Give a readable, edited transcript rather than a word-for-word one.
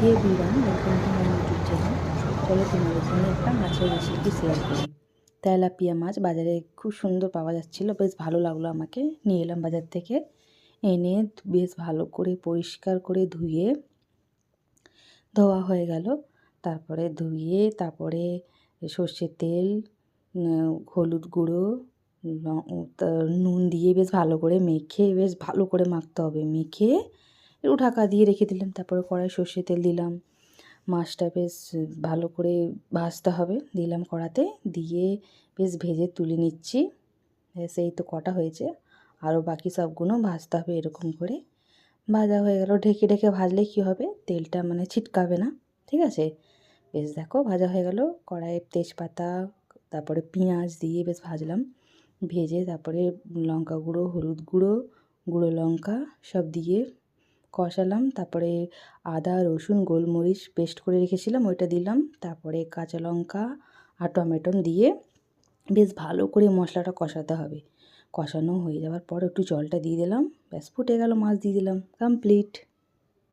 Hey everyone, welcome to my YouTube channel. চলো তোমাদের সঙ্গে একটা মাছের রেসিপি শেয়ার করি। তেলাপিয়া মাছ বাজারে খুব সুন্দর পাওয়া যাচ্ছিলো, বেশ ভালো লাগলো আমাকে। নিয়ে এলাম বাজার থেকে, এনে বেশ ভালো করে পরিষ্কার করে ধোয়া হয়ে গেল। তারপরে সর্ষের তেল, হলুদ গুঁড়ো, নুন দিয়ে বেশ ভালো করে মেখে, বেশ ভালো করে মাখতে হবে। মেখে একটু ঢাকা দিয়ে রেখে দিলাম। তারপরে কড়াই সর্ষের তেল দিলাম, মাছটা বেশ ভালো করে ভাজতে হবে। দিলাম কড়াতে, দিয়ে বেশ ভেজে তুলে নিচ্ছি। সেই তো কটা হয়েছে, আরও বাকি সবগুলো ভাজতে হবে। এরকম করে ভাজা হয়ে গেল। ঢেকে ঢেকে ভাজলে কী হবে, তেলটা মানে ছিটকাবে না, ঠিক আছে। বেশ দেখো ভাজা হয়ে গেল। কড়াইয়ে তেজপাতা, তারপরে পেঁয়াজ দিয়ে বেশ ভাজলাম। ভেজে তারপরে লঙ্কা গুঁড়ো, হলুদ গুঁড়ো, গুঁড়ো লঙ্কা সব দিয়ে কষালাম। তারপরে আদা রসুন গোলমরিচ পেস্ট করে রেখেছিলাম, ওইটা দিলাম। তারপরে কাঁচা লঙ্কা আর টমেটো দিয়ে বেশ ভালো করে মশলাটা কষাতে হবে। কষানো হয়ে যাওয়ার পর একটু জলটা দিয়ে দিলাম, ব্যাস ফুটে গেল, মাছ দিয়ে দিলাম, কমপ্লিট।